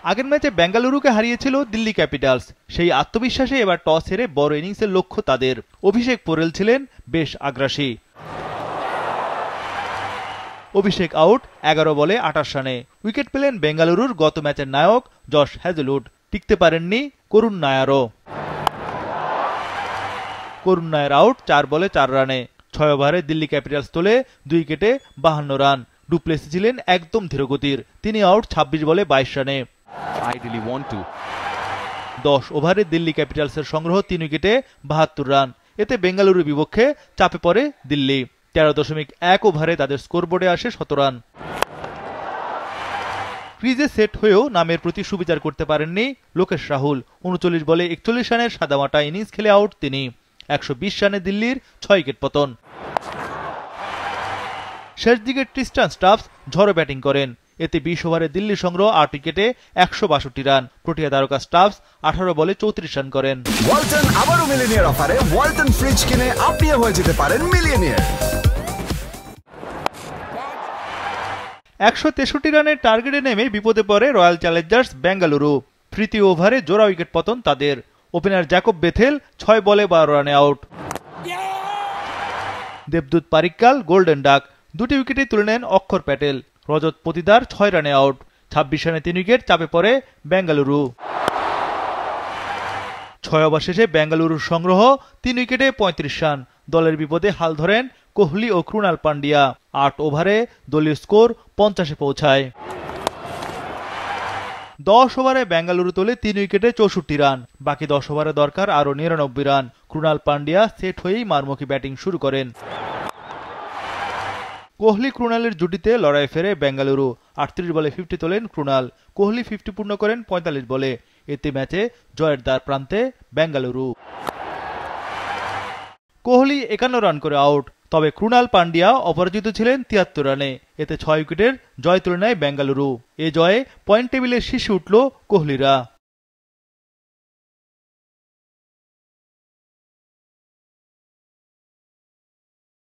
আগের ম্যাচে বেঙ্গালুরুকে হারিয়েছিল দিল্লি ক্যাপিটালস। সেই আত্মবিশ্বাসে এবার টস হেরে বড় ইনিংসের লক্ষ্য তাদের। অভিষেক পোরেল ছিলেন বেশ আগ্রাসী। অভিষেক আউট 11 বলে 28 রানে। উইকেট পেলেন বেঙ্গালুরুর গত ম্যাচের নায়ক জশ হ্যাজেলউড। টিকতে পারেননি করুণ নায়ারও। করুণ নায়ার আউট 4 বলে 4 রানে। 6 ওভারে দিল্লি ক্যাপিটালস তোলে 2 উইকেটে 52 রান। ডুপ্লেসি ছিলেন একদম ধীরগতির। তিনি আউট 26 বলে 22 রানে। 10 ওভারে দিল্লি ক্যাপিটালসের সংগ্রহ 3 উইকেটে 72 রান। এতে বেঙ্গালুরুর বিপক্ষে চাপে পড়ে দিল্লি। 13.1 ওভারে তাদের স্কোরবোর্ডে আসে 17 রান। ক্রিজে সেট হয়েও নামের প্রতি সুবিচার করতে পারেননি লোকেশ রাহুল। 39 বলে 41 রানের সাদামাটা ইনিংস খেলে আউট তিনি। 120 রানে দিল্লির 6 উইকেট পতন। শেষ দিকে ট্রিস্টান স্টাফস ঝড়ো ব্যাটিং করেন। এতে 20 ওভারে দিল্লির সংগ্রহ 8 উইকেটে 162 রান। প্রোটিয়া তারকা স্টাফস 18 বলে 34 রান করেন। ওয়ালটন আবারও মিলিয়নিয়ার অফারে ওয়ালটন ফ্রিজ কিনে আপনিও হয়ে যেতে পারেন মিলিয়নিয়ার। 163 রানের টার্গেটে নেমে বিপদে পড়ে রয়্যাল চ্যালেঞ্জার্স বেঙ্গালুরু। তৃতীয় ওভারে জোড়া উইকেট পতন তাদের। ওপেনার জ্যাকব বেথেল 6 বলে 12 রানে আউট। দেবদূত পারিক্কাল গোল্ডেন ডাক। 2টি উইকেটে তুলে নেন অক্ষর প্যাটেল। রজত পতিদার 6 রানে আউট। 26 রানে 3 উইকেট চাপে পড়ে বেঙ্গালুরু। 6 ওভার শেষে বেঙ্গালুরুর সংগ্রহ 3 উইকেটে 35 রান। দলের বিপদে হাল ধরেন কোহলি ও ক্রুনাল পান্ডিয়া। 8 ওভারে দলীয় স্কোর 50-এ পৌঁছায়। 10 ওভারে বেঙ্গালুরু তোলে 3 উইকেটে 64 রান। বাকি 10 ওভারে দরকার আরও 99 রান। ক্রুনাল পান্ডিয়া সেট হয়েই মারমুখী ব্যাটিং শুরু করেন। কোহলি ক্রুনালের জুটিতে লড়াই ফেরে বেঙ্গালুরু। 38 বলে 50 তোলেন ক্রুনাল। কোহলি 50 পূর্ণ করেন 45 বলে। এতে ম্যাচে জয়ের দ্বার প্রান্তে বেঙ্গালুরু। কোহলি 51 রান করে আউট। তবে ক্রুনাল পান্ডিয়া অপরাজিত ছিলেন 73 রানে। এতে 6 উইকেটের জয় তুলে নেয় বেঙ্গালুরু। এ জয়ে পয়েন্ট টেবিলের শীর্ষে উঠল কোহলিরা।